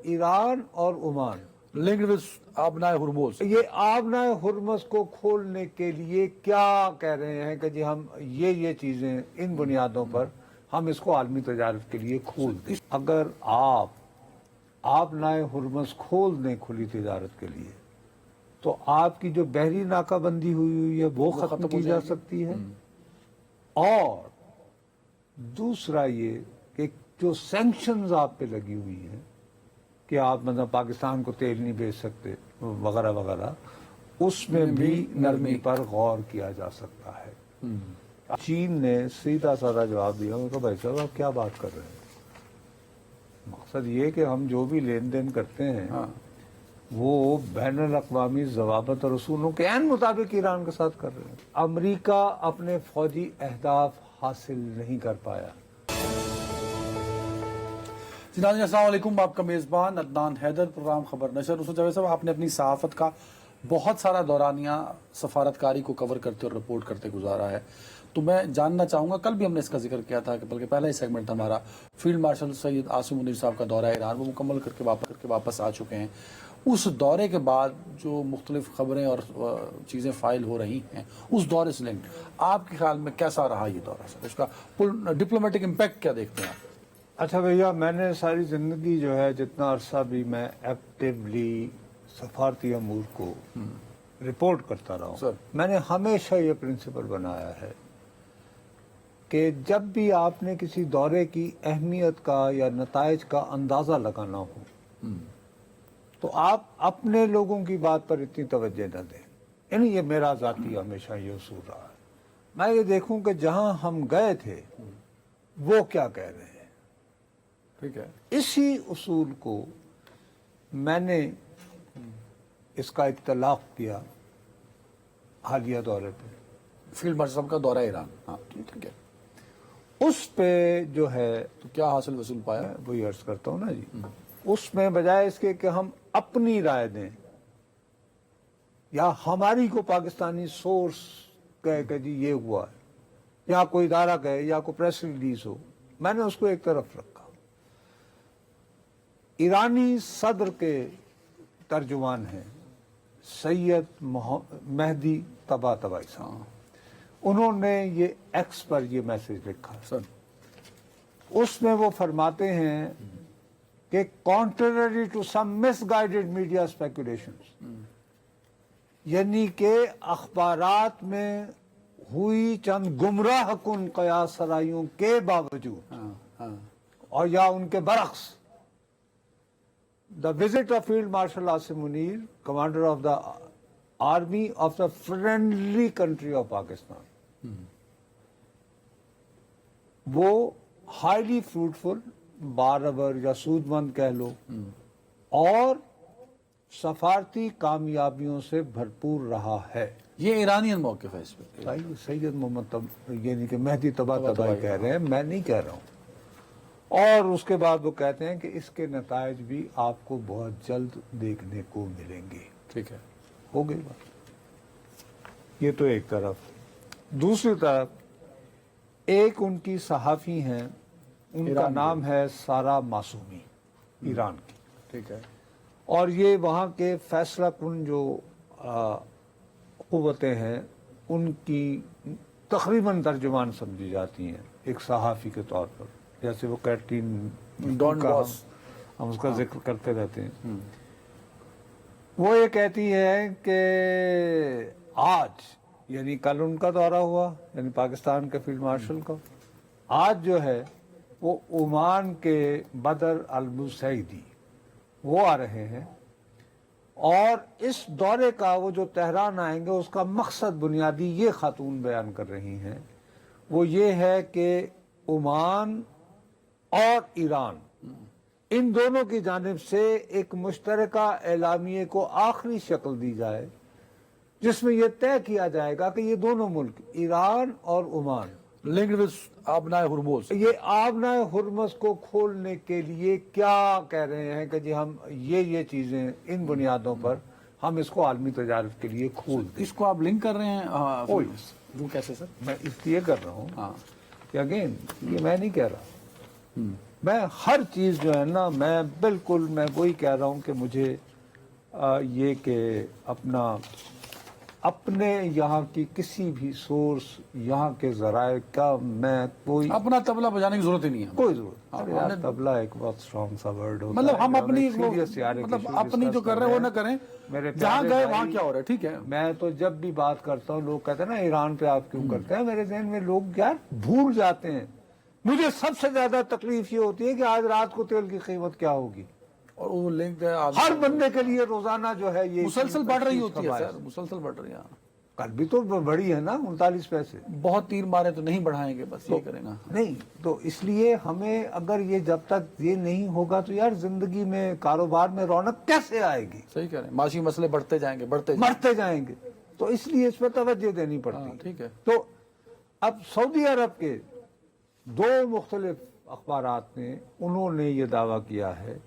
Iran और Oman linked with Abnai Hormuz. ये आबनाए Hormuz को खोलने के लिए क्या कह रहे हैं कि जी हम ये चीजें इन बुनियादों पर हम इसको आलमी तजारत के लिए खोल दें। अगर आप आबनाए हुर्मस खोल दें खुली तजारत के लिए तो आपकी जो बहरी नाकाबंदी हुई है वो खत्म की जा सकती है। और दूसरा ये कि जो सैंक्शंस आप पे लगी हुई हैं कि आप मतलब पाकिस्तान को तेल नहीं बेच सकते वगैरह वगैरह, उसमें भी नरमी पर गौर किया जा सकता है। चीन ने सीधा साधा जवाब दिया, उनको भाई साहब आप क्या बात कर रहे हैं, मकसद ये कि हम जो भी लेन देन करते हैं वो बैनुल अक़वामी ज़वाबित और उसूलों के ऐन मुताबिक ईरान के साथ कर रहे हैं। अमरीका अपने फौजी अहदाफ हासिल नहीं कर पाया। जी नाज़रीन अस्सलाम वालेकुम, आपका मेज़बान अदनान हैदर, प्रोग्राम खबर नशर। उसमें जावेद साहब, आपने अपनी सहाफ़त का बहुत सारा दौरानिया सफारतकारी को कवर करते और रिपोर्ट करते गुजारा है, तो मैं जानना चाहूँगा, कल भी हमने इसका जिक्र किया था कि बल्कि पहला ही सेगमेंट हमारा फील्ड मार्शल सैयद आसिम मुनीर साहब का दौरा ईरान वो मुकम्मल करके वापस आ चुके हैं। उस दौरे के बाद जो मुख्तलिफ खबरें और चीज़ें फाइल हो रही हैं, उस दौरे से लिंक आपके ख्याल में कैसा रहा ये दौरा सर, उसका डिप्लोमेटिक इम्पैक्ट क्या देखते हैं आप? अच्छा भैया, मैंने सारी ज़िंदगी जो है जितना अरसा भी मैं एक्टिवली सफारती अमूर को रिपोर्ट करता रहा हूँ, मैंने हमेशा ये प्रिंसिपल बनाया है कि जब भी आपने किसी दौरे की अहमियत का या नताइज का अंदाज़ा लगाना हो तो आप अपने लोगों की बात पर इतनी तवज्जो न दें। यानी ये मेरा ज़ाती हमेशा ये उसूल रहा है। मैं ये देखूं कि जहां हम गए थे वो क्या कह रहे हैं, ठीक है। इसी उसूल को मैंने इसका इत्तलाक़ किया हालिया दौरे पे, फील्ड मार्शल साहब का दौरा ईरान। हाँ ठीक है। उस पे जो है तो क्या हासिल वसूल पाया? वही अर्ज करता हूँ ना जी, उसमें बजाय इसके कि हम अपनी राय दें या हमारी को पाकिस्तानी सोर्स कहे कि जी ये हुआ है या कोई इदारा कहे या कोई प्रेस रिलीज हो, मैंने उसको एक तरफ रखा। ईरानी सदर के तर्जुमान हैं सैयद मेहदी तबातबाई साहब, उन्होंने ये एक्स पर ये मैसेज लिखा सर। उसमें वो फरमाते हैं कि contrary to some misguided media speculations, यानी कि अखबारात में हुई चंद गुमराह कुन कयास सराइयों के बावजूद और या उनके बरक्स, the visit of field marshal Asim Munir, commander of the army of the friendly country of Pakistan, वो हाईली फ्रूटफुल, बारबर या सूदमंद कह लो, और सफारती कामयाबियों से भरपूर रहा है। ये ईरानियन मौक़िफ़ है इस पे। भाई सैयद मोहम्मद यानी कि मेहदी तबातबाई कह रहे हैं, मैं नहीं कह रहा हूँ। और उसके बाद वो कहते हैं कि इसके नताइज भी आपको बहुत जल्द देखने को मिलेंगे। ठीक है, हो गई बात। ये तो एक तरफ। दूसरी तरफ एक उनकी सहाफ़ी हैं, उनका नाम है सारा मासूमी, ईरान की। ठीक है। और ये वहाँ के फैसला कुन जो क़ुव्वतें हैं उनकी तकरीबन तर्जुमान समझी जाती हैं एक सहाफ़ी के तौर पर, जैसे वो कैटरीन डॉन का बॉस, हम उसका जिक्र करते रहते हैं। वो ये कहती है कि आज यानी कल उनका दौरा हुआ, यानी पाकिस्तान के फील्ड मार्शल का, आज जो है वो ओमान के बदर अल बुसैदी वो आ रहे हैं और इस दौरे का वो जो तेहरान आएंगे उसका मकसद बुनियादी ये खातून बयान कर रही हैं, वो ये है कि ओमान और ईरान इन दोनों की जानिब से एक मुश्तरका एलामिये को आखिरी शक्ल दी जाए जिसमें यह तय किया जाएगा कि ये दोनों मुल्क ईरान और ओमान लिंक्ड विद आबनाए हुर्मुज, ये आबनाए हुर्मुज को खोलने के लिए क्या कह रहे हैं कि जी हम ये चीजें इन बुनियादों पर हम इसको आलमी तजारत के लिए खोल दें। इसको आप लिंक कर रहे हैं? वो कैसे सर? मैं इसलिए कर रहा हूँ कि अगेन ये मैं नहीं कह रहा, میں ہر چیز جو ہے نا میں بالکل میں وہی کہہ رہا ہوں کہ مجھے یہ کہ اپنے یہاں کی کسی بھی سورس یہاں کے ذرائع کا میں کوئی اپنا طبلہ بجانے کی ضرورت ہی نہیں ہے. کوئی ضرورت. ارے یار طبلہ ایک بہت اسٹرانگ سا ورڈ ہوتا ہے. مطلب ہم اپنی مطلب اپنی جو کر رہے ہیں وہ نہ کریں, جہاں گئے وہاں کیا ہو رہا ہے. ٹھیک ہے, میں تو جب بھی بات کرتا ہوں لوگ کہتے ہیں نا ایران پہ آپ کیوں کرتے ہیں, میرے ذہن میں لوگ یار بھول جاتے ہیں. مجھے سب سے زیادہ تکلیف یہ ہوتی ہے کہ آج رات کو تیل کی قیمت کیا ہوگی, اور وہ لنک ہے ہر بندے کے لیے روزانہ جو ہے یہ مسلسل بڑھ رہی ہوتی ہے سر, مسلسل بڑھ رہی ہے. کل بھی تو بڑی ہے نا 39 پیسے. بہت تیر مارے تو نہیں بڑھائیں گے, بس یہ کریں گا نہیں. تو اس لیے ہمیں اگر یہ جب تک یہ نہیں ہوگا تو یار زندگی میں کاروبار میں رونق کیسے آئے گی. صحیح کہہ رہے ہیں, معاشی مسئلے بڑھتے جائیں گے, مرتے جائیں گے. تو اس لیے اس پہ توجہ دینی پڑتی. ٹھیک ہے. تو اب سعودی عرب کے 2 مختلف اخبارات نے انہوں نے یہ دعویٰ کیا ہے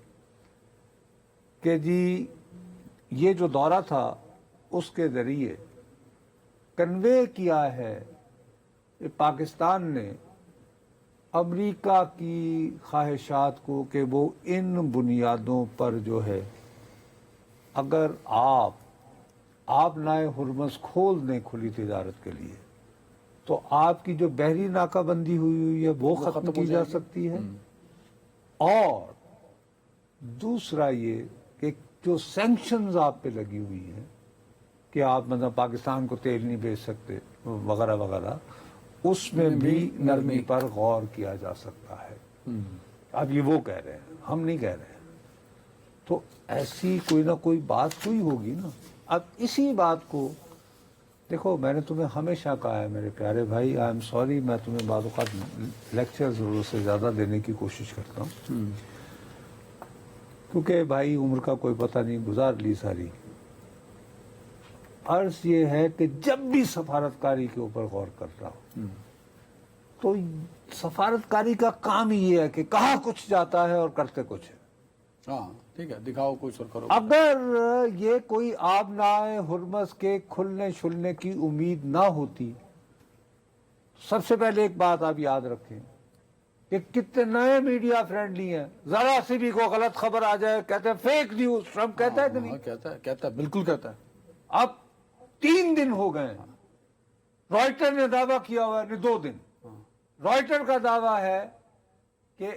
کہ جی یہ جو دورہ تھا اس کے ذریعے کنوے کیا ہے کہ پاکستان نے امریکہ کی خواہشات کو کہ وہ ان بنیادوں پر جو ہے اگر آپ نائے ہرمز کھول دیں کھلی تجارت کے لیے تو آپ کی جو بحری ناکہ بندی ہوئی ہے وہ ختم کی جا سکتی ہے. اور دوسرا یہ کہ جو سینکشنز آپ پہ لگی ہوئی ہیں کہ آپ مطلب پاکستان کو تیل نہیں بیچ سکتے وغیرہ وغیرہ, اس میں بھی نرمی پر غور کیا جا سکتا ہے. اب یہ وہ کہہ رہے ہیں, ہم نہیں کہہ رہے ہیں. تو ایسی کوئی نہ کوئی بات ہوئی ہوگی نا. اب اسی بات کو دیکھو, میں نے تمہیں ہمیشہ کہا ہے میرے پیارے بھائی, آئی ایم سوری, میں تمہیں بعض اوقات لیکچر ضرور سے زیادہ دینے کی کوشش کرتا ہوں کیونکہ بھائی عمر کا کوئی پتہ نہیں, گزار لی ساری. عرض یہ ہے کہ جب بھی سفارتکاری کے اوپر غور کرتا ہوں تو سفارتکاری کا کام ہی یہ ہے کہ کہاں کچھ جاتا ہے اور کرتے کچھ ہے. ہاں ٹھیک ہے, دکھاؤ کچھ اور کرو. اگر یہ کوئی آبنائے ہرمز کے کھلنے شلنے کی امید نہ ہوتی, سب سے پہلے ایک بات آپ یاد رکھیں کہ کتنے نئے میڈیا فرینڈلی ہیں, ذرا سی بھی کوئی غلط خبر آ جائے کہتے ہیں فیک نیوز. ٹرمپ کہتا ہے کہ نہیں؟ کہتا ہے, بالکل کہتا ہے. اب 3 دن ہو گئے ہیں, رائٹر نے دعویٰ کیا ہوا ہے, 2 دن. رائٹر کا دعویٰ ہے کہ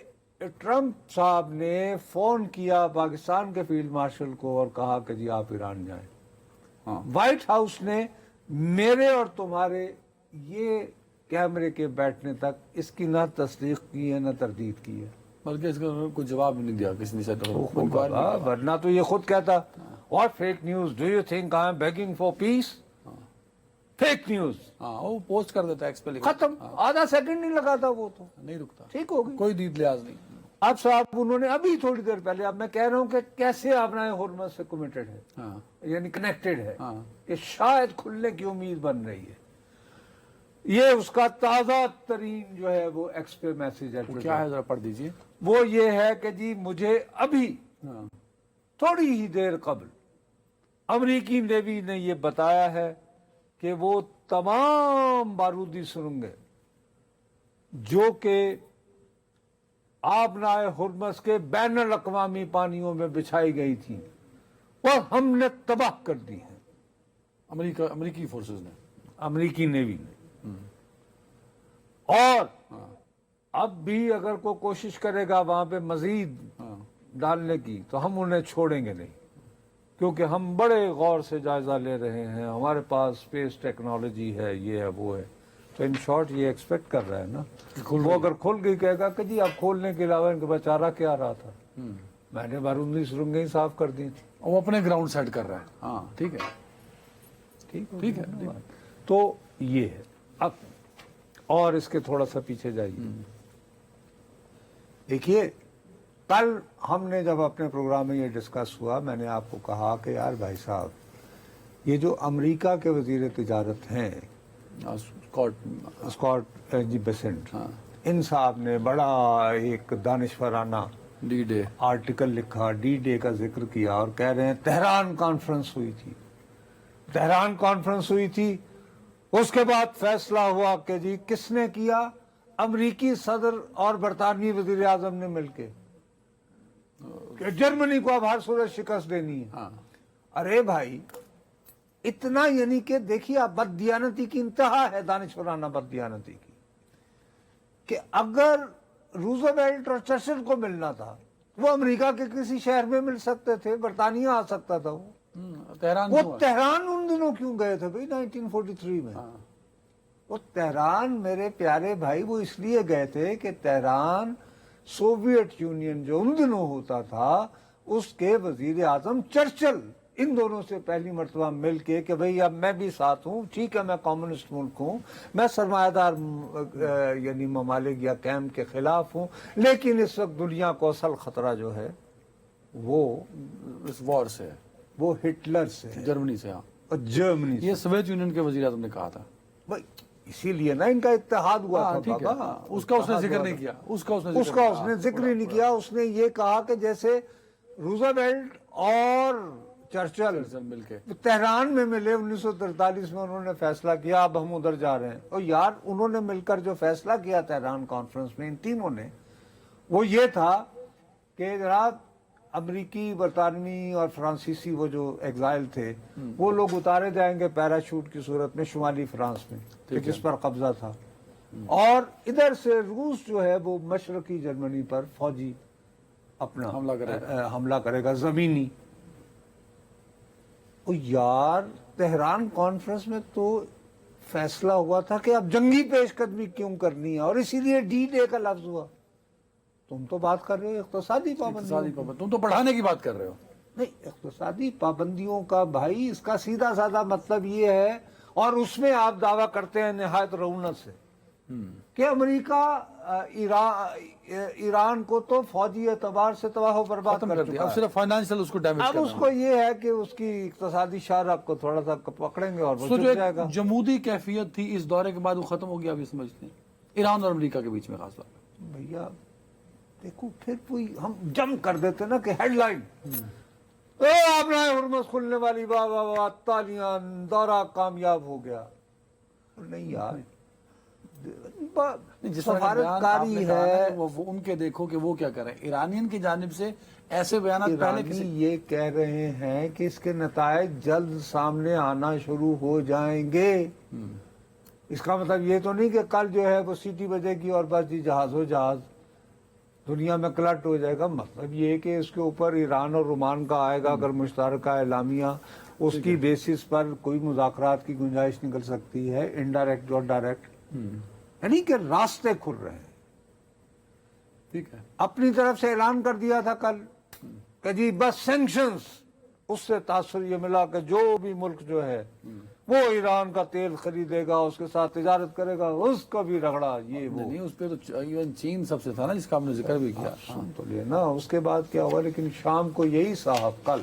ٹرمپ صاحب نے فون کیا پاکستان کے فیلڈ مارشل کو اور کہا کہ جی آپ ایران جائیں. وائٹ ہاؤس نے میرے اور تمہارے یہ کیمرے کے بیٹھنے تک اس کی نہ تصدیق کی ہے نہ تردید کی ہے, بلکہ اس کا کوئی جواب بھی نہیں دیا کسی نے. ورنہ تو یہ خود کہتا, what fake news, do you think I am begging for peace. Fake news. وہ پوسٹ کر دیتا ہے, ختم, آدھا سیکنڈ نہیں لگاتا, وہ تو نہیں رکتا. ٹھیک ہوگی, کوئی دید لحاظ نہیں. اب صاحب انہوں نے ابھی تھوڑی دیر پہلے, اب میں کہہ رہا ہوں کہ کیسے آبنائے ہرمز سے کمیٹڈ ہے, یعنی کنیکٹڈ ہے کہ شاید کھلنے کی امید بن رہی ہے. یہ اس کا تازہ ترین جو ہے وہ ایکس پہ میسج ہے. کیا ہے ذرا پڑھ دیجئے. وہ یہ ہے کہ جی مجھے ابھی تھوڑی ہی دیر قبل امریکی نیوی نے یہ بتایا ہے کہ وہ تمام بارودی سرنگیں جو کہ آبنائے ہرمز کے بین الاقوامی پانیوں میں بچھائی گئی تھی وہ ہم نے تباہ کر دی ہیں. امریکی فورسز نے, امریکی نیوی نے. اور اب بھی اگر کوئی کوشش کرے گا وہاں پہ مزید ڈالنے کی تو ہم انہیں چھوڑیں گے نہیں, کیونکہ ہم بڑے غور سے جائزہ لے رہے ہیں, ہمارے پاس اسپیس ٹیکنالوجی ہے, یہ ہے وہ ہے. تو ان شارٹ یہ ایکسپیکٹ کر رہا ہے نا, وہ اگر کھل گئی کہے گا کہ جی اب کھولنے کے علاوہ ان کے پاس چارہ کیا رہا تھا, میں نے بارودی سرنگیں ہی صاف کر دی تھی. وہ اپنے گراؤنڈ سیٹ کر رہا ہے. ہاں ٹھیک ہے, ٹھیک ہے. تو یہ ہے. اب اور اس کے تھوڑا سا پیچھے جائیے. دیکھیے کل ہم نے جب اپنے پروگرام میں یہ ڈسکس ہوا, میں نے آپ کو کہا کہ یار بھائی صاحب یہ جو امریکہ کے وزیر تجارت ہیں اسکاٹ بیسنٹ, ان صاحب نے بڑا ایک دانشورانہ ڈی ڈے آرٹیکل لکھا, ڈی ڈے کا ذکر کیا, اور کہہ رہے ہیں تہران کانفرنس ہوئی تھی. تہران کانفرنس ہوئی تھی, اس کے بعد فیصلہ ہوا کہ جی کس نے کیا, अमरीकी सदर और बरतानवी वजीर आजम ने मिलके कि जर्मनी को अब हर सूरत शिकस्त देनी है। हाँ अरे भाई इतना, यानी कि देखिए आप बददियानती की इंतहा है, दानिशवराना बददियानती की, कि अगर रूजवेल्ट और चर्चिल को मिलना था वो अमेरिका के किसी शहर में मिल सकते थे, बरतानिया आ सकता था वो। तेहरान वो क्यों है? तेहरान उन दिनों क्यों गए थे भाई 1943 में? हाँ, वो तेहरान मेरे प्यारे भाई वो इसलिए गए थे कि तेहरान सोवियत यूनियन जो उन दिनों होता था उसके वजीर आजम चर्चिल इन दोनों से पहली मरतबा मिल के कि भाई अब मैं भी साथ हूँ, ठीक है मैं कम्युनिस्ट मुल्क हूँ, मैं सरमायादार यानी ममालिक या कैम्प के खिलाफ हूँ, लेकिन इस वक्त दुनिया को असल खतरा जो है वो इस वॉर से है, वो हिटलर से है जर्मनी से। हाँ, और जर्मनी से। ये सोवियत यूनियन के वजीर आजम ने कहा था। भाई इसीलिए ना इनका इत्तेहाद हुआ हाँ, था ठीक है, बाबा। हाँ, उसका उसने इत्तेहाद जिक्र हुआ नहीं था। किया, उसका उसने जिक्र ही नहीं किया। उसने ये कहा कि जैसे रूजवेल्ट और चर्चिल मिलके तेहरान में मिले 1943 में, उन्होंने फैसला किया अब हम उधर जा रहे हैं। और यार उन्होंने मिलकर जो फैसला किया तेहरान कॉन्फ्रेंस में इन तीनों ने, वो ये था कि जनाब अमरीकी, बरतानवी और फ्रांसीसी वो जो एग्जाइल थे वो लोग उतारे जाएंगे पैराशूट की सूरत में शुमाली फ्रांस में कि जिस पर कब्जा था, और इधर से रूस जो है वो मशरकी जर्मनी पर फौजी अपना हमला करेगा जमीनी। ओ यार तेहरान कॉन्फ्रेंस में तो फैसला हुआ था कि अब जंगी पेशकदमी क्यों करनी है, और इसीलिए डी डे का लफ्ज हुआ। तुम तो बात कर रहे हो इक्तिसादी पाबंदियों, तुम तो बढ़ाने की बात कर रहे हो। नहीं इक्तिसादी पाबंदियों का भाई इसका सीधा साधा मतलब ये है, और उसमें आप दावा करते हैं निहायत रऊनत से कि अमेरिका ईरान को तो फौजी एतबार से तबाह बर्बाद कर दिया, अब सिर्फ फाइनेंशियल उसको डैमेज अब उसको ये है कि उसकी इक्तिसादी शाहराह को थोड़ा सा पकड़ेंगे और वो जो झुक जाएगा। जमूदी कैफियत थी इस दौरे के बाद वो खत्म हो गया, अभी समझते हैं ईरान और अमेरिका के बीच में खास तौर पर। भैया देखो फिर कोई हम जम कर देते ना कि हेडलाइन आपने हुर्मस खुलने वाली, वाह वाह वाह तालियां, दौरा कामयाब हो गया। नहीं यार सफारतकारी है वो उनके, देखो कि वो क्या करें, ईरानियन की जानिब से ऐसे बयान पहले किसी ये कह रहे हैं कि इसके नतायज जल्द सामने आना शुरू हो जाएंगे। इसका मतलब ये तो नहीं कि कल जो है वो सीटी बजेगी और बस जी जहाज हो जहाज दुनिया में क्लट हो जाएगा। मतलब ये कि इसके ऊपर ईरान और ओमान का आएगा अगर मुश्तरका एलामिया, उसकी बेसिस पर कोई मुज़ाकरात की गुंजाइश निकल सकती है, इनडायरेक्ट और डायरेक्ट, यानी कि रास्ते खुल रहे हैं। ठीक है, अपनी तरफ से ऐलान कर दिया था कल कि जी बस सैंक्शंस, उससे तासुर ये मिला कि जो भी मुल्क जो है वो ईरान का तेल खरीदेगा, उसके साथ तिजारत करेगा, उसका भी रगड़ा ये वो। नहीं उस पर तो इवन चीन सबसे था ना जिसका हमने जिक्र भी किया। सुन तो लिया ना, उसके बाद क्या हुआ, लेकिन शाम को यही साहब कल,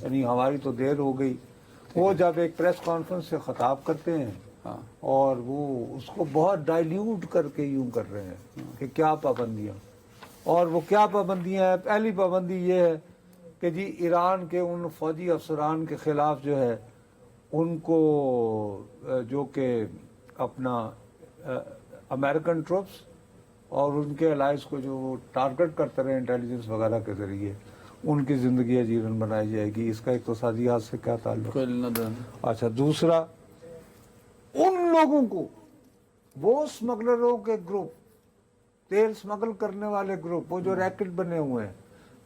यानी हमारी तो देर हो गई, वो जब एक प्रेस कॉन्फ्रेंस से खिताब करते हैं और वो उसको बहुत डाइल्यूट करके यूं कर रहे हैं कि क्या पाबंदियां, और वो क्या पाबंदियां हैं। पहली पाबंदी ये है कि जी ईरान के उन फौजी अफसरान के खिलाफ जो है उनको जो कि अपना अमेरिकन ट्रुप्स और उनके अलाइज को जो टारगेट करते रहे इंटेलिजेंस वगैरह के जरिए, उनकी जिंदगी अजीरन बनाई जाएगी। इसका इक़्तिसादी हाथ से क्या ताल्लुक? अच्छा, दूसरा उन लोगों को, वो स्मगलरों के ग्रुप, तेल स्मगल करने वाले ग्रुप, वो जो रैकेट बने हुए हैं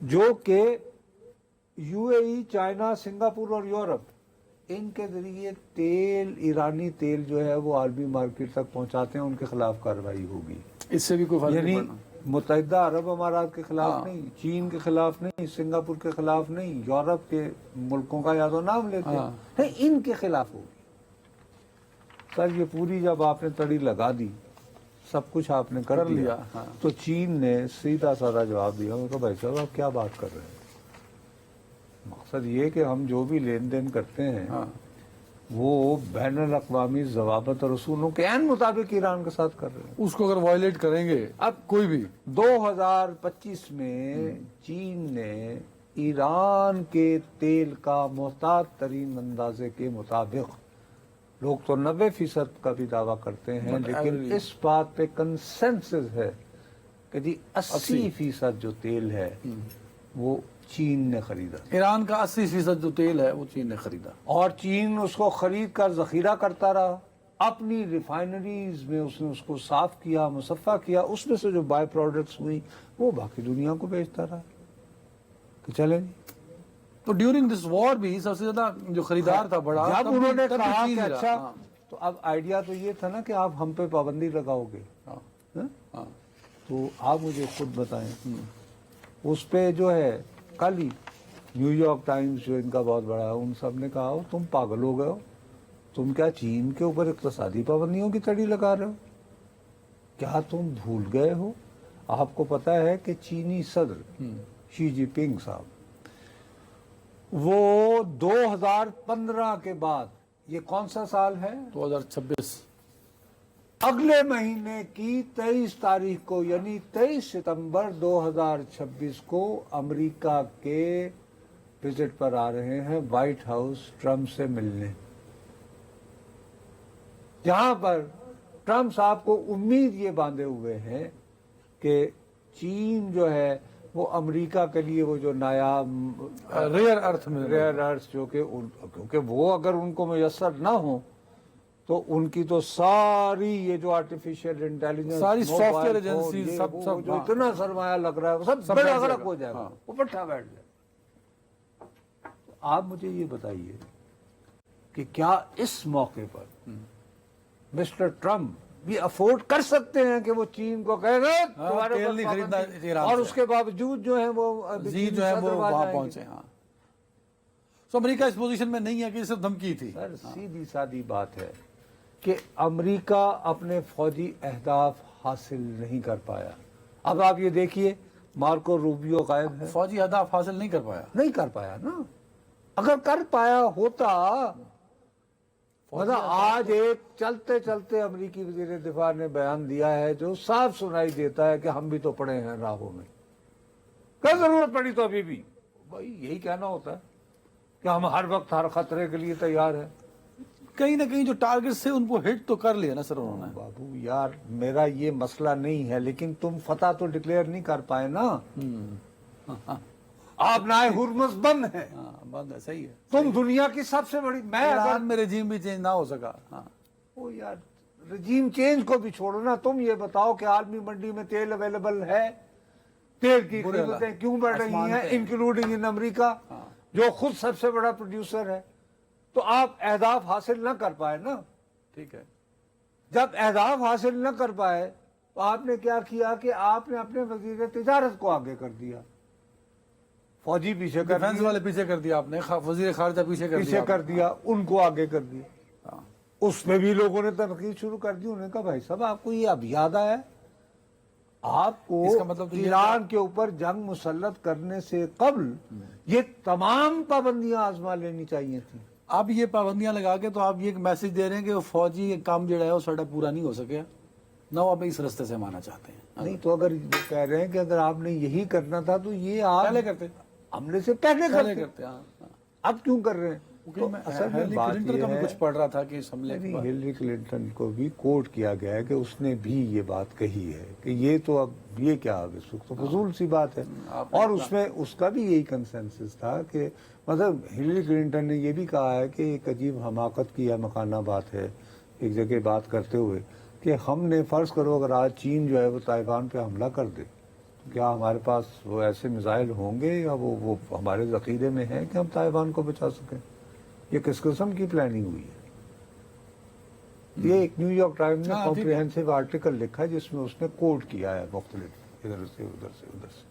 जो कि यूएई, चाइना, सिंगापुर और यूरोप, इनके जरिए तेल, ईरानी तेल जो है वो आलमी मार्केट तक पहुंचाते हैं, उनके खिलाफ कार्रवाई होगी। इससे भी कोई फर्क नहीं यानी मुत्तहिदा अरब अमारात के खिलाफ नहीं, चीन के खिलाफ नहीं, सिंगापुर के खिलाफ नहीं, यूरोप के मुल्कों का या तो नाम लेते हैं, इनके खिलाफ होगी। सर ये पूरी जब आपने तड़ी लगा दी, सब कुछ आपने कर लिया, तो चीन ने सीधा साधा जवाब दिया, उनको भाई साहब आप क्या बात कर रहे हैं। मकसद ये कि हम जो भी लेन देन करते हैं वो बैनुल अक़वामी ज़वाबित और रसूलों के ऐन मुताबिक ईरान के साथ कर रहे हैं। उसको अगर वायलेट करेंगे अब कोई भी, 2025 में चीन ने ईरान के तेल का मोहतात तरीन अंदाजे के मुताबिक लोग तो 90% का भी दावा करते हैं, But लेकिन average- इस बात पे कंसेंसस है कि जी 80% जो तेल है वो चीन ने खरीदा, ईरान का 80% जो तेल है वो चीन ने खरीदा। और चीन उसको खरीद कर जखीरा करता रहा, अपनी रिफाइनरीज में उसने उसको साफ किया, मुसफ़ा किया, उसमें से जो बाय प्रोडक्ट्स हुई वो बाकी दुनिया को बेचता रहा कि चले जी। तो ड्यूरिंग दिस वॉर भी सबसे ज्यादा जो खरीदार था बड़ा, जब तब भी- उन्होंने तब भी कहा चीन कि ही रहा। अच्छा, हाँ, तो अब आइडिया तो ये था ना कि आप हम पे पाबंदी लगाओगे, हाँ, हैं? हाँ। तो आप मुझे खुद बताएं, उस पे जो है कल ही न्यूयॉर्क टाइम्स जो इनका बहुत बड़ा है, उन सब ने कहा हो तुम पागल हो गए हो, तुम क्या चीन के ऊपर इक़्तिसादी पाबंदियों की तड़ी लगा रहे हो, क्या तुम भूल गए हो? आपको पता है कि चीनी सदर शी जिनपिंग साहब वो 2015 के बाद, ये कौन सा साल है, 2026 अगले महीने की 23 तारीख को यानी 23 सितंबर 2026 को अमेरिका के विजिट पर आ रहे हैं व्हाइट हाउस ट्रम्प से मिलने, जहां पर ट्रम्प साहब को उम्मीद ये बांधे हुए हैं कि चीन जो है वो अमेरिका के लिए वो जो नायाब रेयर अर्थ में रेयर अर्थ जो कि क्योंकि वो अगर उनको मुयसर ना हो तो उनकी तो सारी ये जो आर्टिफिशियल इंटेलिजेंस, सारी मोबाइल सॉफ्टवेयर फोन, एजेंसीज, ये सब- वो सब, जो हाँ। इतना सरमाया लग रहा है वो सब सब बेड़ा बैठ गर्क जाएगा। हो जाएगा, हाँ। वो पट्टा बैठ जाएगा। तो आप मुझे ये बताइए कि क्या इस मौके पर मिस्टर ट्रम्प भी अफोर्ड कर सकते हैं कि वो चीन को कहें "नहीं, तुम्हारे तेल ऊपर नहीं खरीदना पाबंदी", ईरान और से। उसके बावजूद जो है वो जी जो है वो सदर वहां जाएंगे। पहुंचे। हाँ, तो अमेरिका इस पोजीशन में नहीं है कि सिर्फ धमकी थी। सर सीधी सादी बात है कि अमेरिका अपने फौजी अहदाफ हासिल नहीं कर पाया। अब आप ये देखिए मार्को रूबियो गायब है, फौजी अहदाफ हासिल नहीं कर पाया। नहीं कर पाया ना, अगर कर पाया होता मतलब आज एक चलते चलते अमेरिकी वजीर दिफा ने बयान दिया है जो साफ सुनाई देता है कि हम भी तो पड़े हैं राहों में, क्या जरूरत पड़ी तो अभी भी, भाई यही कहना होता है कि हम हर वक्त हर खतरे के लिए तैयार हैं। कहीं ना कहीं जो टारगेट से उनको हिट तो कर लिया ना सर उन्होंने। बाबू यार मेरा ये मसला नहीं है, लेकिन तुम फतह तो डिक्लेयर नहीं कर पाए ना, आप नाए हुर्मुज़ बंद है, हाँ, बंद है, सही है। तुम दुनिया की सबसे बड़ी, मैं ईरान अगर में रेजिम भी चेंज ना हो सका। हाँ, ओ यार रजीम चेंज को भी छोड़ो ना, तुम ये बताओ कि आलमी मंडी में तेल अवेलेबल है, तेल की बुरे हालात। कीमतें क्यों बढ़ रही आसमान हैं, पे है। इंक्लूडिंग इन अमेरिका हाँ। जो खुद सबसे बड़ा प्रोड्यूसर है। तो आप अहदाफ हासिल न कर पाए ना, ठीक है। जब अहदाफ हासिल न कर पाए तो आपने क्या किया कि आपने अपने वजीर तिजारत को आगे कर दिया, फौजी पीछे कर डिफेंस दिया, वाले पीछे कर दिया आपने, वजीर खारजा पीछे कर पीछे दिया कर दिया, उनको आगे कर दिया। हाँ। उसमें भी लोगों ने तनकीद शुरू कर दी। उन्होंने कहा भाई साहब आपको ये अब याद आया, आपको इसका मतलब तो ये ईरान के ऊपर जंग मुसल्लत करने से कबल ये तमाम पाबंदियां आजमा लेनी चाहिए थी। अब ये पाबंदियां लगा के तो आप ये एक मैसेज दे रहे हैं कि वो फौजी काम जो है वो साਡਾ पूरा नहीं हो सके ना, वो आप इस रास्ते से माना चाहते हैं। नहीं तो अगर वो कह रहे हैं कि अगर आपने यही करना था तो ये आप पहले करते, हमले से पहले पहले करते, करते। हाँ, हाँ। अब क्यों कर रहे हैं? तो मैं असल में हिलरी बात क्लिंटन ये का भी है, कुछ पढ़ रहा था कि इस हमले के नहीं, बाद हिलरी क्लिंटन को भी कोट किया गया है कि उसने भी ये बात कही है कि ये तो अब ये क्या अब इस वक्त तो फजूल सी बात है। और उसमें उसका भी यही कंसेंसस था कि मतलब हिलरी क्लिंटन ने ये भी कहा है कि एक अजीब हमाकत की या मकाना बात है एक जगह बात करते हुए कि हमने फर्ज करो अगर आज चीन जो है वो ताइवान पे हमला कर दे तो क्या हमारे पास वो ऐसे मिसाइल होंगे या वो हमारे जखीरे में है कि हम ताइवान को बचा सकें? ये किस किस्म की प्लानिंग हुई है? ये एक न्यूयॉर्क टाइम्स ने हाँ, ठीक है। कॉम्प्रिहेंसिव आर्टिकल लिखा है जिसमें उसने कोट किया है मुख्तलिफ इधर से उधर से उधर से।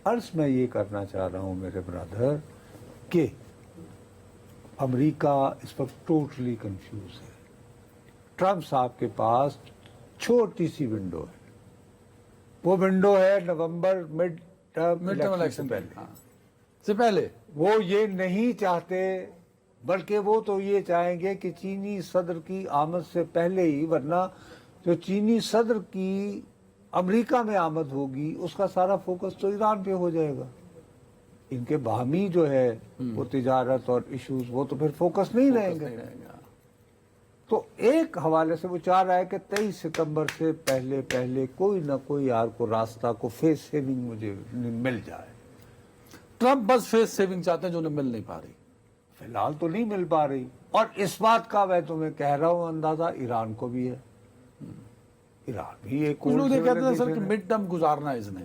अर्ज मैं ये करना चाह रहा हूँ मेरे ब्रदर कि अमेरिका इस वक्त टोटली कंफ्यूज है। ट्रम्प साहब के पास छोटी सी विंडो है, वो विंडो है नवंबर mid term mid term election election से पहले। से पहले वो ये नहीं चाहते, बल्कि वो तो ये चाहेंगे कि चीनी सदर की आमद से पहले ही, वरना जो चीनी सदर की अमेरिका में आमद होगी उसका सारा फोकस तो ईरान पे हो जाएगा। इनके बाहमी जो है वो तिजारत और इश्यूज वो तो फिर फोकस नहीं रहेंगे। नहीं रहेगा। एक हवाले से वो चाह रहा है कि 23 सितंबर से पहले पहले कोई ना कोई यार को रास्ता को फेस सेविंग मुझे मिल जाए। ट्रंप बस फेस सेविंग चाहते हैं जो उन्हें मिल नहीं पा रही। फिलहाल तो नहीं मिल पा रही, और इस बात का मैं तुम्हें कह रहा हूं अंदाजा ईरान को भी है। ईरान भी एक कुछ लोग ये कहते हैं सर कि civilization है। मिड टर्म गुजारना है इसने,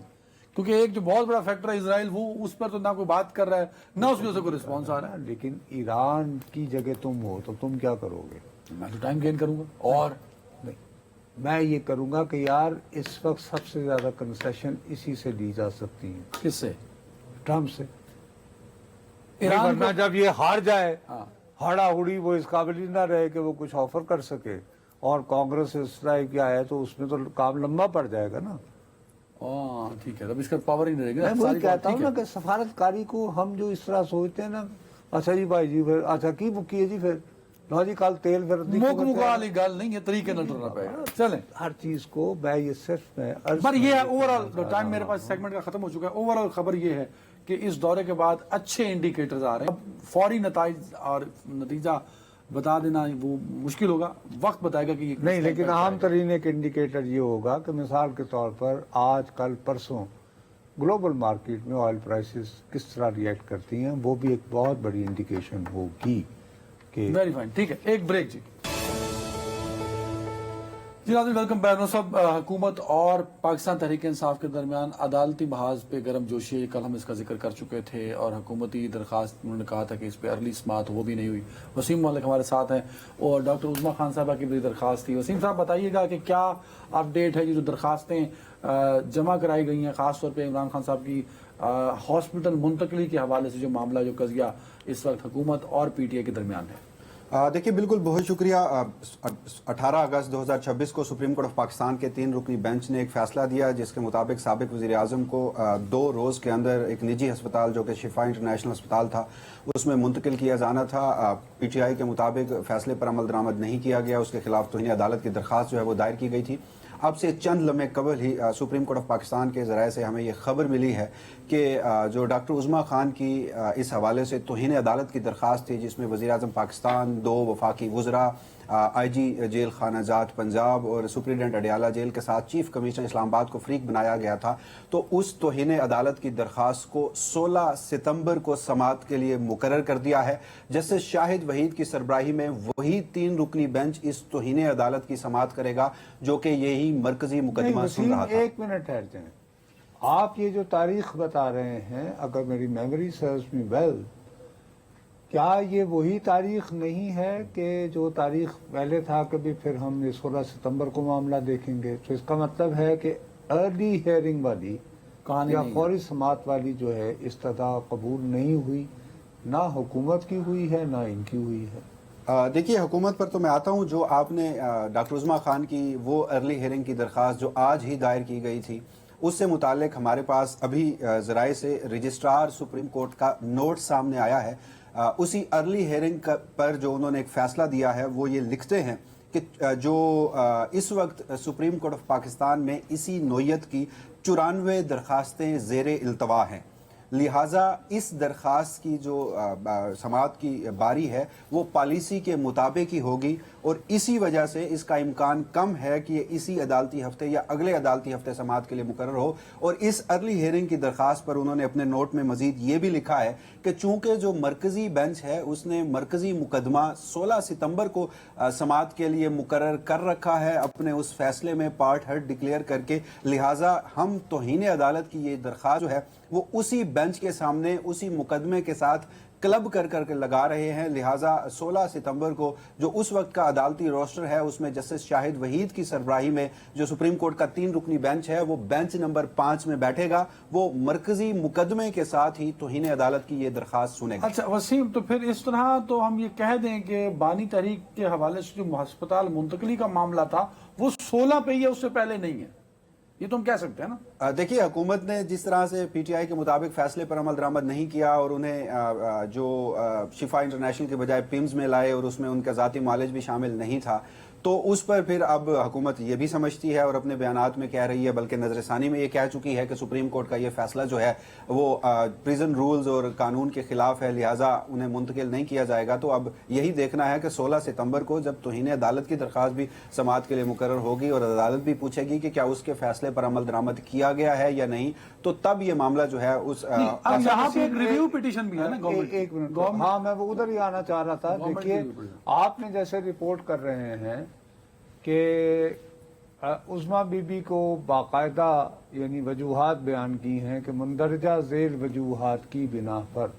क्योंकि एक जो बहुत बड़ा फैक्टर है इसराइल, वो उस पर तो ना कोई बात कर रहा है ना उसकी वजह से कोई रिस्पॉन्स आ रहा है। लेकिन ईरान की जगह तुम हो तो तुम क्या करोगे? मैं तो टाइम गेन करूंगा, और नहीं, मैं ये करूंगा कि यार इस वक्त सबसे ज्यादा कंसेशन इसी से ली जा सकती है, किससे? ट्रम्प से। ईरान वरना को- जब ये हार जाए, हाँ। हाड़ाहुड़ी, वो इस काबिल ही ना रहे कि वो कुछ ऑफर कर सके, और कांग्रेस इस टाइप की आए तो उसमें तो काम लंबा पड़ जाएगा ना। हाँ ठीक है, तब इसका पावर ही नहीं रहेगा। मैं वही सारी बात कहता हूँ ठीक ना है। कि सफारतकारी को हम जो इस तरह सोचते हैं ना, अच्छा जी भाई जी, फिर अच्छा की बुक है जी, फिर लो जी कल तेल फिर मुक मुका वाली गल नहीं है, तरीके न टुरना पड़ेगा। चलें, हर चीज को मैं ये सिर्फ मैं अर्ज पर ये है करने ओवरऑल टाइम मेरे पास सेगमेंट का खत्म हो चुका है। ओवरऑल खबर ये है कि इस दौरे के बाद अच्छे इंडिकेटर्स आ रहे हैं। अब फौरी नताइज और नतीजा बता देना वो मुश्किल होगा, वक्त बताएगा कि ये किस नहीं, टाइम लेकिन पर आम आएगा। तरीन एक इंडिकेटर ये होगा कि मिसाल के तौर पर आज कल परसों ग्लोबल मार्केट में ऑयल प्राइसेस किस तरह रिएक्ट करती हैं, वो भी एक बहुत बड़ी इंडिकेशन होगी कि वेरी फाइन, ठीक है, एक ब्रेक जी। जी नाज़रीन, वेलकम बैक। सब हुकूमत और पाकिस्तान तहरीक इंसाफ के दरमियान अदालती महाज पे गर्म जोशी है। कल हम इसका जिक्र कर चुके थे, और हुकूमती दरखास्त उन्होंने कहा था कि इस पे अर्ली समाअत वो भी नहीं हुई। वसीम मलिक हमारे साथ हैं, और डॉक्टर उज़मा खान साहबा की भी दरखास्त थी। वसीम साहब बताइएगा कि क्या अपडेट है, ये जो दरखास्तें जमा कराई गई हैं, ख़ास तौर पर इमरान खान साहब की हॉस्पिटल मुंतकली के हवाले से जो मामला, जो कज़िया इस वक्त हुकूमत और PTI के दरमियान है। देखिए, बिल्कुल बहुत शुक्रिया। 18 अगस्त 2026 को सुप्रीम कोर्ट ऑफ पाकिस्तान के 3 रुकनी बेंच ने एक फैसला दिया, जिसके मुताबिक साबिक वज़ीर आज़म को 2 रोज़ के अंदर एक निजी अस्पताल जो कि शिफा इंटरनेशनल अस्पताल था उसमें मुंतकिल किया जाना था। PTI के मुताबिक फैसले पर अमल दरामद नहीं किया गया, उसके खिलाफ तौहीन अदालत की दरख्वास्त जो है वो दायर की गई थी। अब से चंद लम्हे कबल ही सुप्रीम कोर्ट ऑफ पाकिस्तान के ज़राए से हमें ये खबर मिली है कि जो डॉक्टर उज़मा खान की इस हवाले से तौहीन अदालत की दरख्वास्त थी, जिसमें वज़ीर आज़म पाकिस्तान, 2 वफाकी वज़रा, IG जेल खानाजात पंजाब और सुप्रीडेंट अडियाला जेल के साथ चीफ कमिश्नर इस्लामाबाद को फरीक बनाया गया था, तो उस तौहीन अदालत की दरख्वास्त को 16 सितंबर को समाअत के लिए मुकर्रर कर दिया है। जस्टिस शाहिद वहीद की सरबराही में वही 3 रुकनी बेंच इस तौहीन अदालत की समाअत करेगा, जो कि यही मरकजी मुकदमा सुन रहा था। एक मिनट ठहर जाएं। आप ये जो तारीख बता रहे हैं, अगर मेरी मेमोरी सर्व्स मी वेल, क्या ये वही तारीख नहीं है कि जो तारीख पहले था कि भी फिर हम 16 सितंबर को मामला देखेंगे? तो इसका मतलब है कि अर्ली हियरिंग वाली कहानी या नहीं है। फौरी समाअत वाली जो है इस्तदा कबूल नहीं हुई, ना हुकूमत की हुई है ना इनकी हुई है। देखिए, हुकूमत पर तो मैं आता हूँ। जो आपने डॉक्टर उज़मा खान की वो अर्ली हियरिंग की दरख्वास्त जो आज ही दायर की गई थी, उससे मुतालिक हमारे पास अभी ज़राए से रजिस्ट्रार सुप्रीम कोर्ट का नोट सामने आया है। उसी अर्ली हियरिंग पर जो उन्होंने एक फ़ैसला दिया है, वो ये लिखते हैं कि जो इस वक्त सुप्रीम कोर्ट ऑफ पाकिस्तान में इसी नोयत की 94 दरख्वास्तें ज़ेरे इल्तवा हैं, लिहाजा इस दरख्वास्त की जो समाअत की बारी है वो पॉलिसी के मुताबिक ही होगी, और इसी वजह से इसका इम्कान कम है कि ये इसी अदालती हफ्ते या अगले अदालती हफ्ते समाअत के लिए मुकर्रर हो। और इस अर्ली हियरिंग की दरख्वास्त पर उन्होंने अपने नोट में मजीद ये भी लिखा है कि चूंकि जो मरकजी बेंच है उसने मरकजी मुकदमा 16 सितंबर को समाअत के लिए मुकर्रर कर रखा है अपने उस फैसले में पार्ट हर्ट डिक्लेयर करके, लिहाजा हम तौहीन अदालत की ये दरख्वास्त जो है वो उसी बेंच के सामने उसी मुकदमे के साथ क्लब कर करके लगा रहे हैं। लिहाजा 16 सितंबर को जो उस वक्त का अदालती रोस्टर है उसमें जस्टिस शाहिद वहीद की सरबराही में जो सुप्रीम कोर्ट का 3 रुकनी बेंच है वो बेंच नंबर 5 में बैठेगा, वो मरकजी मुकदमे के साथ ही तौहीन अदालत की ये दरख्वास्त सुनेगा। अच्छा वसीम, तो फिर इस तरह तो हम ये कह दें कि बानी तहरीक के हवाले से जो अस्पताल मुंतकली का मामला था वो 16 पे ही है, उससे पहले नहीं है, ये तो हम कह सकते हैं ना। देखिए, हुकूमत ने जिस तरह से PTI के मुताबिक फैसले पर अमल दरामद नहीं किया और उन्हें जो शिफा इंटरनेशनल के बजाय पिम्स में लाए और उसमें उनका ज़ाती मालिज भी शामिल नहीं था, तो उस पर फिर अब हुकूमत ये भी समझती है और अपने बयानात में कह रही है, बल्कि नजर सानी में ये कह चुकी है कि सुप्रीम कोर्ट का ये फैसला जो है वो प्रिजन रूल्स और कानून के खिलाफ है, लिहाजा उन्हें मुंतकिल नहीं किया जाएगा। तो अब यही देखना है कि 16 सितंबर को जब तौहीन अदालत की दरख्वास्त भी समाअत के लिए मुकर्रर होगी और अदालत भी पूछेगी कि क्या उसके फैसले पर अमल दरामद किया गया है या नहीं, तो तब ये मामला जो है उस अब यहाँ पे एक रिव्यू पिटीशन भी है ना गवर्नमेंट। एक मिनट, हाँ मैं वो उधर ही आना चाह रहा था। देखिए आपने जैसे रिपोर्ट कर रहे हैं कि उस्मा बीबी को बाकायदा यानी वजूहात बयान की हैं कि मुंदरजा झेल वजूहात की बिना पर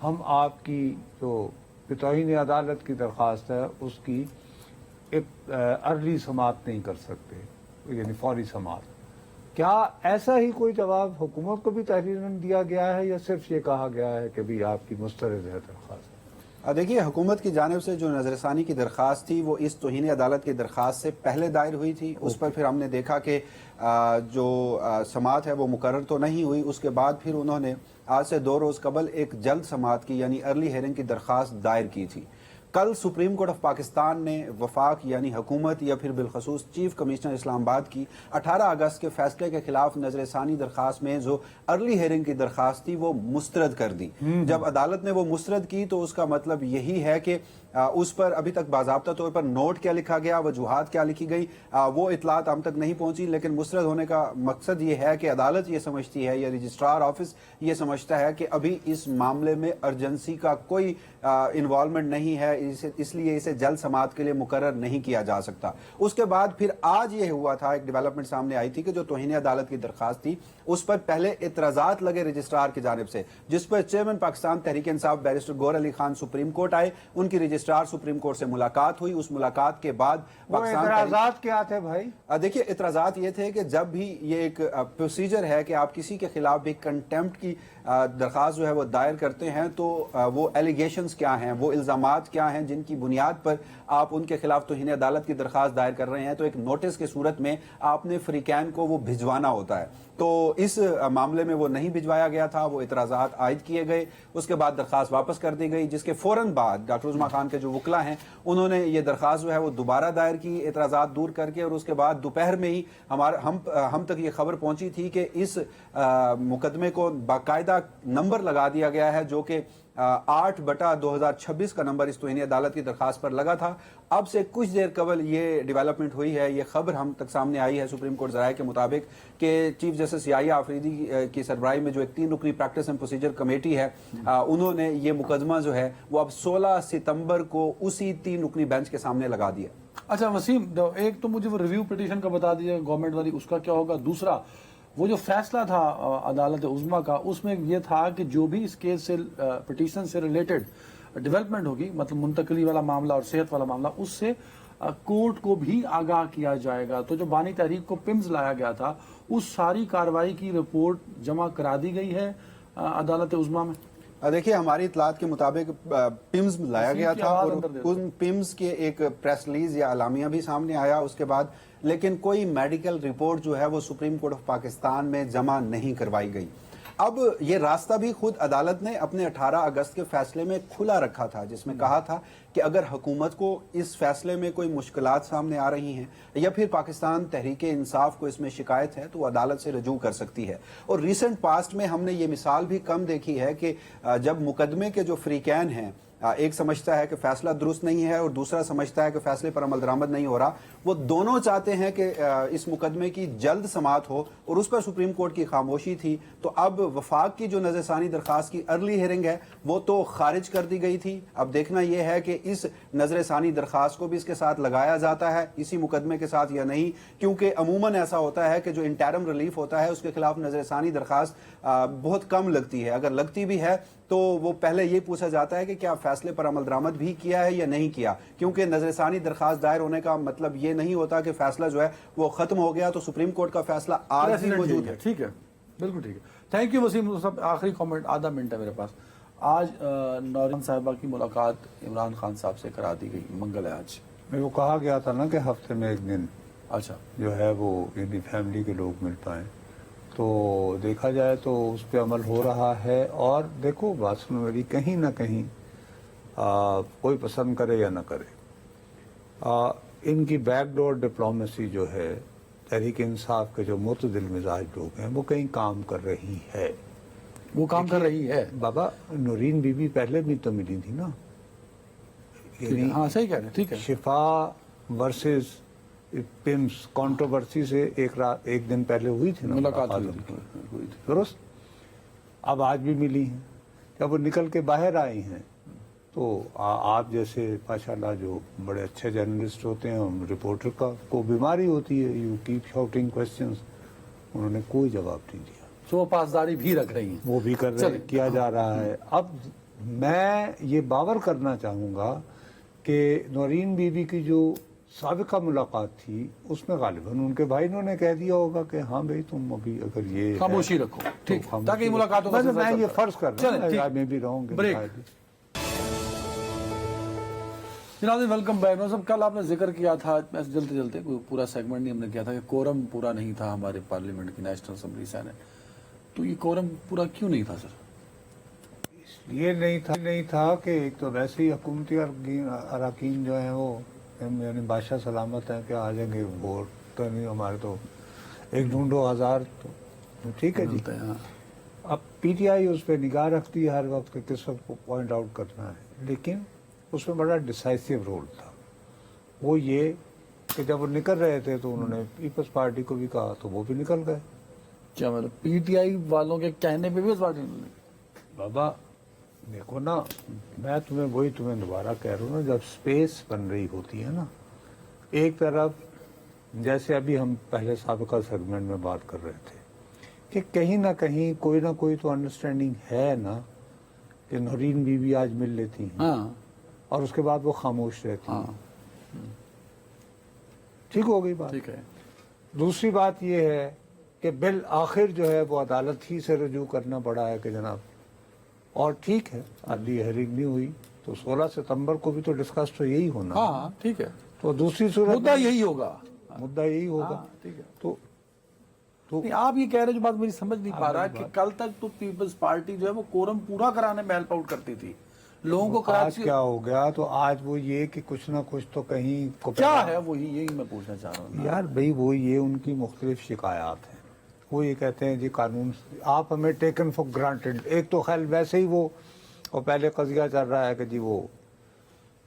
हम आपकी जो तौहीन अदालत की दरख्वास्त है उसकी एक अर्ली समाअत नहीं कर सकते, यानी फौरी समाअत। क्या ऐसा ही कोई जवाब हुकूमत को भी तहरीरन दिया गया है या सिर्फ ये कहा गया है कि भी आपकी मुस्तरद है दरख्वास्त? देखिए, हुकूमत की जानिब से जो नजरसानी की दरख्वास्त थी वो इस तौहीन अदालत की दरख्वास्त से पहले दायर हुई थी। उस पर फिर हमने देखा कि जो समाअत है वो मुकर्रर तो नहीं हुई। उसके बाद फिर उन्होंने आज से 2 रोज़ कबल एक जल्द समाअत की यानी अर्ली हेयरिंग की दरख्वास्त दायर की थी। कल सुप्रीम कोर्ट ऑफ पाकिस्तान ने वफाक यानी हुकूमत या फिर बिलखसूस चीफ कमिश्नर इस्लामाबाद की 18 अगस्त के फैसले के खिलाफ नजरसानी दरख्वास्त में जो अर्ली हेयरिंग की दरख्वास्त थी वो मुस्तरद कर दी। जब अदालत ने वो मुस्तरद की तो उसका मतलब यही है कि उस पर अभी तक बाज़ाब्ता तौर पर नोट क्या लिखा गया, वजूहात क्या लिखी गई, वो इतलात हम तक नहीं पहुंची। लेकिन मुस्तरद होने का मकसद ये है कि अदालत ये समझती है या रजिस्ट्रार ऑफिस ये समझता है कि अभी इस मामले में अर्जेंसी का कोई इन्वॉल्वमेंट नहीं है, इसलिए इसे जल्द समाअत के लिए मुकर्रर नहीं किया जा सकता। उसके बाद फिर आज ये हुआ था, एक डेवलपमेंट सामने आई थी कि जो तौहीन अदालत की दरख्वास्त थी उस पर पहले इतराजात लगे रजिस्ट्रार की जानिब से, जिस पर chairman Pakistan Tehreek Insaf barrister Gohar Ali Khan Supreme Court आए, उनकी रजिस्ट्रार सुप्रीम कोर्ट से मुलाकात हुई। उस मुलाकात के बाद इतराजात क्या थे भाई? देखिए, इतराजात ये थे कि जब भी ये एक प्रोसीजर है कि आप किसी के खिलाफ भी कंटेम्प्ट की दरख्वास्त जो है वो दायर करते हैं तो वो एलिगेशंस क्या हैं, वो इल्जामात क्या हैं जिनकी बुनियाद पर आप उनके खिलाफ तौहीन अदालत की दरख्वास्त दायर कर रहे हैं, तो एक नोटिस की सूरत में आपने फ्रीकैन को वो भिजवाना होता है। तो इस मामले में वो नहीं भिजवाया गया था, वो इतराजात आयद किए गए। उसके बाद दरख्वास्त वापस कर दी गई, जिसके फौरन बाद डॉक्टर उस्मा खान के जो वकला हैं उन्होंने ये दरख्वास्त जो है वो दोबारा दायर की इतराजात दूर करके, और उसके बाद दोपहर में ही हम तक ये खबर पहुंची थी कि इस मुकदमे को बाकायदा नंबर लगा दिया गया है, जो कि 8/2026 का नंबर इस तौहीन अदालत की दरख्वास्त पर लगा था। अब से कुछ देर कबल ये डेवलपमेंट हुई है, ये खबर हम तक सामने आई है सुप्रीम कोर्ट ज़राए के मुताबिक कि चीफ जस्टिस याहिया आफरीदी की सरबराही में जो एक 3 रुकनी प्रैक्टिस एंड प्रोसीजर कमेटी है, उन्होंने ये मुकदमा जो है वो अब 16 सितंबर को उसी 3 रुकनी बेंच के सामने लगा दिया। अच्छा वसीम, एक तो मुझे वो रिव्यू पिटीशन का बता दीजिए गवर्नमेंट वाली, उसका क्या होगा? दूसरा वो जो फैसला था अदालत उज़्मा का, उसमें ये था कि जो भी इस केस से पिटीशन से रिलेटेड डेवलपमेंट होगी, मतलब मुंतकली वाला मामला और सेहत वाला मामला, उससे कोर्ट को भी आगाह किया जाएगा। तो जो बानी तहरीक को पिम्स लाया गया था उस सारी कार्रवाई की रिपोर्ट जमा करा दी गई है अदालत उज़्मा में। देखिए, हमारी इतलात के मुताबिक पिम्स लाया गया था और उन पिम्स के एक प्रेस रिलीज या अलामिया भी सामने आया उसके बाद, लेकिन कोई मेडिकल रिपोर्ट जो है वो सुप्रीम कोर्ट ऑफ पाकिस्तान में जमा नहीं करवाई गई। अब ये रास्ता भी खुद अदालत ने अपने 18 अगस्त के फैसले में खुला रखा था, जिसमें कहा था कि अगर हुकूमत को इस फैसले में कोई मुश्किलात सामने आ रही हैं या फिर पाकिस्तान तहरीक इंसाफ को इसमें शिकायत है तो वो अदालत से रजू कर सकती है। और रिसेंट पास्ट में हमने ये मिसाल भी कम देखी है कि जब मुकदमे के जो फ्रीकैन हैं, एक समझता है कि फैसला दुरुस्त नहीं है और दूसरा समझता है कि फैसले पर अमल दरामद नहीं हो रहा, वो दोनों चाहते हैं कि इस मुकदमे की जल्द समाअत हो और उस पर सुप्रीम कोर्ट की खामोशी थी। तो अब वफाक की जो नजरसानी दरख्वास्त की अर्ली हेयरिंग है वो तो खारिज कर दी गई थी। अब देखना यह है कि इस नजरसानी दरख्वास्त को भी इसके साथ लगाया जाता है इसी मुकदमे के साथ या नहीं, क्योंकि अमूमन ऐसा होता है कि जो इंटरम रिलीफ होता है उसके खिलाफ नजरसानी दरख्वास्त बहुत कम लगती है। अगर लगती भी है तो वो पहले ये पूछा जाता है कि क्या फैसले पर अमल दरामद भी किया है या नहीं किया, क्योंकि नजरसानी दरख्वास्त दायर होने का मतलब ये नहीं होता कि फैसला जो है वो खत्म हो गया। तो सुप्रीम कोर्ट का फैसला आज भी मौजूद है। ठीक है, बिल्कुल ठीक है। Thank you Waseem. सब आखिरी कमेंट, आधा मिनट है मेरे पास। आज नौरीन साहिबा की मुलाकात इमरान खान साहब से करा दी गई, मंगल है आज। मेरे को कहा गया था ना कि हफ्ते में एक दिन अच्छा जो है वो यदि फैमिली के लोग मिल पाएं, तो देखा जाए तो उस पर अमल हो रहा है। और देखो बात सुनो मेरी, कहीं ना कहीं कोई पसंद करे या ना करे, इनकी बैकडोर डिप्लोमेसी जो है तहरीक इंसाफ के जो मुतदिल मिजाज लोग हैं वो कहीं काम कर रही है। वो काम कर रही है। बाबा नूरीन बीबी पहले भी तो मिली थी ना, यानी हाँ सही कह रहे हैं, ठीक है। शिफा वर्सेस पिम्स कंट्रोवर्सी से एक दिन पहले हुई थी ना मुलाकात उनकी। हुई थी। दुरुस्त। अब आज भी मिली हैं। जब वो निकल के बाहर आई हैं तो आप जैसे माशाल्लाह जो बड़े अच्छे जर्नलिस्ट होते हैं, रिपोर्टर को बीमारी होती है, यू कीप शाउटिंग क्वेश्चंस, उन्होंने कोई जवाब नहीं दिया। तो वो पासदारी भी रख रही हैं। वो भी किया जा रहा है। अब मैं ये बावर करना चाहूँगा कि नौरीन बीबी की जो साबिका मुलाकात थी उसमें गालिबन उनके भाई ने कह दिया होगा कि हाँ भाई तुम अभी अगर ये खामोशी रखो, ठीक, खामोशी ताकि मुलाकातों का सिलसिला मैं ये चलता फर्ज कर चलें, ठीक। रहा हूँ, मैं भी रहूँगी। ब्रेक। जनाब वेलकम बैक। सब कल आपने जिक्र किया था, जल्दी जल्दी कोई पूरा सेगमेंट नहीं हमने किया था कि कोरम पूरा नहीं था हमारे पार्लियामेंट की, नेशनल असेंबली सेनेट। तो ये कोरम पूरा क्यों नहीं था सर? ये नहीं था कि एक तो वैसे ही हुकूमती अरकान जो हैं वो यानी बादशाह सलामत हैं कि आ जाएंगे, वोट तो नहीं हमारे, तो एक ढूंढो हजार, तो ठीक है जी। हाँ। अब पीटीआई उस पर निगाह रखती है हर वक्त कि किस वक्त को पॉइंट आउट करना है, लेकिन उसमें बड़ा डिसाइसिव रोल था। वो ये कि जब वो निकल रहे थे तो उन्होंने पीपल्स पार्टी को भी कहा तो वो भी निकल गए। क्या मतलब पीटीआई वालों के कहने पे भी उस पार्टी ने? बाबा देखो ना, मैं तुम्हें दोबारा कह रहा हूँ ना, जब स्पेस बन रही होती है ना, एक तरफ जैसे अभी हम पहले साबिका सेगमेंट में बात कर रहे थे कि कहीं ना कहीं कोई ना कोई तो अंडरस्टैंडिंग है ना कि नौरीन बीबी आज मिल लेती हैं। हाँ। और उसके बाद वो खामोश रहती हैं। हाँ। ठीक हो गई बात। ठीक है। दूसरी बात ये है कि बिल आखिर जो है वो अदालत ही से रजू करना पड़ा है कि जनाब, और ठीक है अर्ली हेयरिंग नहीं हुई तो 16 सितंबर को भी तो डिस्कस तो यही होना। हाँ ठीक है, तो दूसरी सूरत मुद्दा यही होगा। मुद्दा यही होगा। हाँ, ठीक है। तो नहीं, आप ये कह रहे जो बात मेरी समझ नहीं पा रहा कि कल तक तो पीपल्स पार्टी जो है वो कोरम पूरा कराने में हेल्प आउट करती थी लोगों को। आज कराची क्या हो गया? तो आज वो ये कि कुछ ना कुछ तो कहीं को क्या है वही, यही मैं पूछना चाह रहा हूँ। यार भाई वो ये उनकी मुख्तलिफ शिकायत हैं। वो ये कहते हैं जी कानून आप हमें टेकन फॉर ग्रांटेड। एक तो खैर वैसे ही वो और पहले कजिया चल रहा है कि जी वो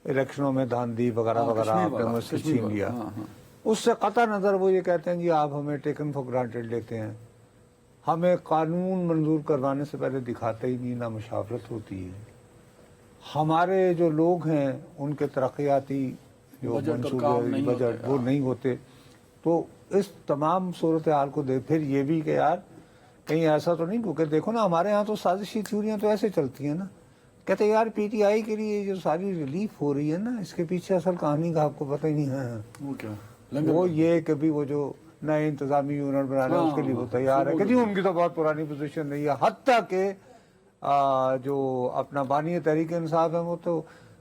इलेक्शनों में धांधली वगैरह वगैरह आपने मुझसे छीन लिया। उससे कतई नज़र वो ये कहते हैं जी आप हमें टेकन फॉर ग्रांटेड लेते हैं, हमें कानून मंजूर करवाने से पहले दिखाते ही नहीं, ना मुशावरत होती है। हमारे जो लोग हैं उनके तरक्याती जो मंसूबे बजट वो नहीं होते। तो इस तमाम सूरत हाल को देख फिर ये भी कि यार कहीं ऐसा तो नहीं, क्योंकि देखो ना हमारे यहाँ तो साजिशी थ्योरियाँ तो ऐसे चलती हैं ना, कहते यार पीटीआई के लिए जो सारी रिलीफ हो रही है ना इसके पीछे असल कहानी का आपको पता ही नहीं है। वो क्या? वो ये कभी वो जो नए इंतजामी यूनिट बना रहे हैं उसके लिए वो तैयार है कि जी उनकी तो बहुत पुरानी पोजीशन नहीं है। हत्ता के जो अपना बानी तहरीक इंसाफ है वो तो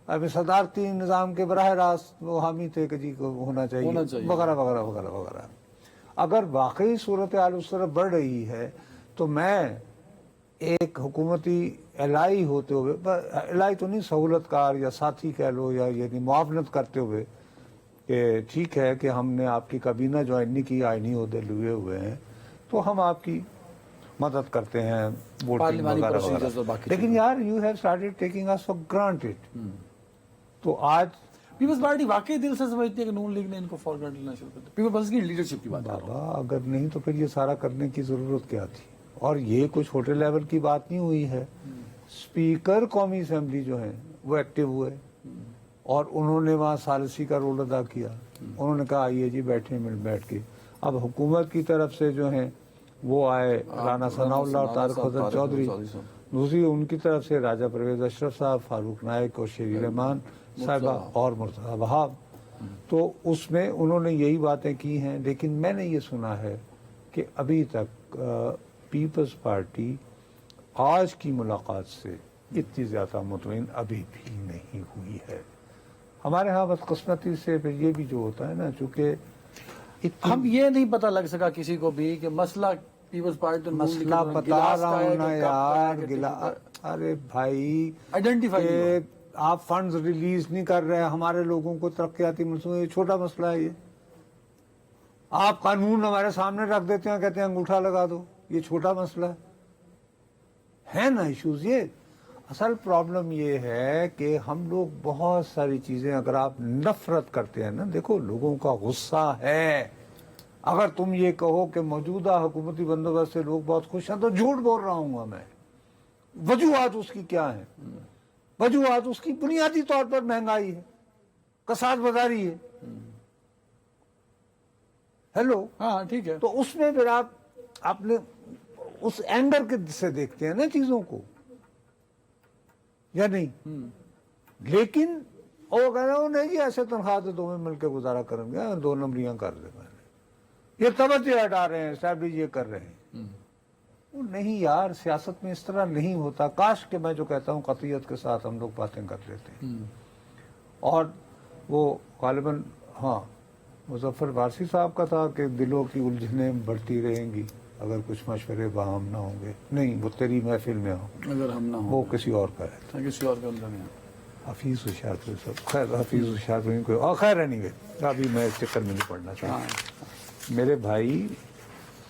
अभी सदारती निज़ाम के बराह रास्त वो हामी थे कि जी को होना चाहिए वगैरह वगैरह वगैरह वगैरह। अगर वाकई सूरत हाल उस तरफ बढ़ रही है तो मैं एक हुकूमती एलाई होते हुए, एलाई तो नहीं सहूलतकार या साथी कह लो या यानी मुआवनत करते हुए कि ठीक है कि हमने आपकी काबीना ज्वाइन नहीं की, आईनी ओहदे लिए हुए हैं तो हम आपकी मदद करते हैं वोटिंग वगैरह वगैरह, लेकिन यार you have started taking us for granted. तो आज पीपल्स पार्टी वाकई दिल से समझती है कि नून लीग ने इनको फॉर ग्रांटेड लेना शुरू कर दिया। पीपल्स की लीडरशिप की बात कर रहा हूं। बाबा अगर नहीं तो फिर ये सारा करने की जरूरत क्या थी? और ये कुछ छोटे लेवल की बात नहीं हुई है। स्पीकर कौमी असेंबली जो है वो एक्टिव हुए और उन्होंने वहाँ सालसी का रोल अदा किया। उन्होंने कहा आइए जी बैठे मिल बैठ के। अब हुकूमत की तरफ से जो है वो आए राना सनाउल्लाह और तारिक हसन चौधरी, दूसरी उनकी तरफ से राजा परवेज अशरफ साहब, फारूक नायक और शेरी रहमान साहिबा और मुर्तज़ा वहाब। तो उसमें उन्होंने यही बातें की हैं, लेकिन मैंने ये सुना है कि अभी तक पीपल्स पार्टी आज की मुलाकात से इतनी ज़्यादा मुतमईन अभी भी नहीं हुई है। हमारे यहाँ बदकिस्मती से फिर ये भी जो होता है ना, चूँकि हम ये नहीं पता लग सका किसी को भी कि मसला पीपल्स पार्टी मसला बता रहा हूँ ना यार, अरे भाई आइडेंटिफाई آپ فنڈز ریلیز نہیں کر رہے ہیں ہمارے لوگوں کو ترقیاتی منصوبے, یہ چھوٹا مسئلہ ہے. یہ آپ قانون ہمارے سامنے رکھ دیتے ہیں, کہتے ہیں انگوٹھا لگا دو, یہ چھوٹا مسئلہ ہے نا ایشوز. یہ اصل پرابلم یہ ہے کہ ہم لوگ بہت ساری چیزیں, اگر آپ نفرت کرتے ہیں نا, دیکھو لوگوں کا غصہ ہے. اگر تم یہ کہو کہ موجودہ حکومتی بندوبست سے لوگ بہت خوش ہیں تو جھوٹ بول رہا ہوں گا میں. وجوہات اس کی کیا ہیں؟ وجوہات اس کی بنیادی طور پر مہنگائی ہے, کساد بازاری ہے. ہیلو, ہاں ٹھیک ہے. تو اس میں پھر آپ اپنے اس اینگر سے دیکھتے ہیں نا چیزوں کو, یا نہیں؟ لیکن وہ کہہ رہا ہوں نہیں جی ایسے تنخواہ تو دونوں مل کے گزارا کریں گے, 2 نمبریاں کر دیں میں نے, یہ توجہ ہٹا رہے ہیں, اسٹیبلش یہ کر رہے ہیں. وہ نہیں یار, سیاست میں اس طرح نہیں ہوتا. کاش کہ میں جو کہتا ہوں قطعیت کے ساتھ ہم لوگ باتیں کر لیتے ہیں. اور وہ غالباً ہاں مظفر وارثی صاحب کا تھا کہ دلوں کی الجھنیں بڑھتی رہیں گی اگر کچھ مشورے باہم نہ ہوں گے. نہیں, وہ تیری محفل میں ہوں, اگر ہم نہ ہوں, وہ کسی اور کا ہے, کسی اور کا نہیں. حفیظ ہوشیار صاحب. خیر حفیظ ہوشیار کوئی اور, خیر نہیں گئے, ابھی میں اس چکر میں نہیں پڑنا چاہتا. میرے بھائی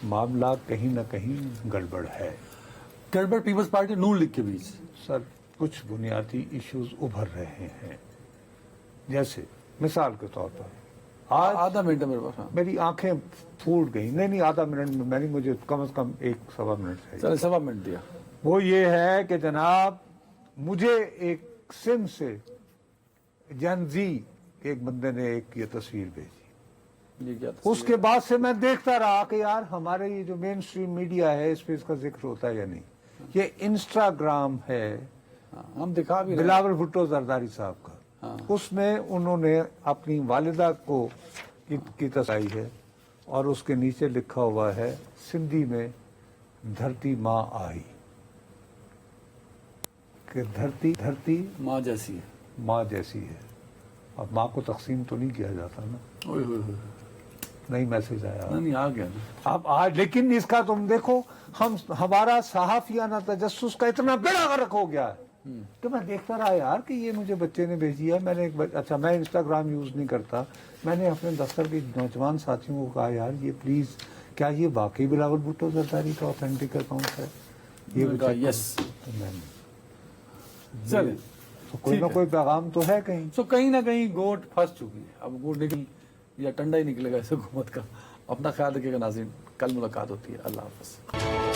معاملہ کہیں نہ کہیں گڑبڑ ہے. گڑبڑ پیپلز پارٹی نون لیگ کے بیچ سر کچھ بنیادی ایشوز ابھر رہے ہیں. جیسے مثال کے طور پر آج آدھا منٹ ہے میرے پاس. میری آنکھیں پھوٹ گئی. نہیں آدھا منٹ میں, میں نہیں, مجھے کم از کم 1-1.25 منٹ چاہیے. چلے 1.25 منٹ دیا. وہ یہ ہے کہ جناب مجھے ایک سم سے جنزی ایک بندے نے ایک یہ تصویر بھیجی. یہ کیا اس کے بعد سے میں دیکھتا رہا کہ یار ہمارے یہ جو مین سٹریم میڈیا ہے اس پہ اس کا ذکر ہوتا ہے یا نہیں. یہ انسٹاگرام ہے ہم دکھا بھی رہے ہیں. بلاول بھٹو زرداری صاحب کا. اس میں انہوں نے اپنی والدہ کو کی تصویر ہے اور اس کے نیچے لکھا ہوا ہے سندھی میں دھرتی ماں آئی, کہ دھرتی ماں جیسی ہے. ماں جیسی ہے. اب ماں کو تقسیم تو نہیں کیا جاتا نا. اوئے ہوئے ہوئے, نہیں میسج آیا نہیں آ گیا نا. اب آج, لیکن اس کا تم دیکھو ہمارا صحافیانہ تجسس کا اتنا بیڑا غرق ہو گیا ہے کہ میں دیکھتا رہا یار کہ یہ مجھے بچے نے بھیجی ہے. میں نے اچھا میں انسٹاگرام یوز نہیں کرتا, میں نے اپنے دفتر کے نوجوان ساتھیوں کو کہا یار یہ پلیز کیا یہ واقعی بلاول بھٹو زرداری کا اوتھینٹک اکاؤنٹ ہے؟ یہ یس. چلے تو کوئی نہ کوئی پیغام تو ہے کہیں. تو کہیں نہ کہیں گوٹ پھنس چکی ہے. اب گوٹ نکل یا ٹنڈا ہی نکلے گا اس حکومت کا. اپنا خیال رکھیے گا ناظرین, کل ملاقات ہوتی ہے. اللہ حافظ.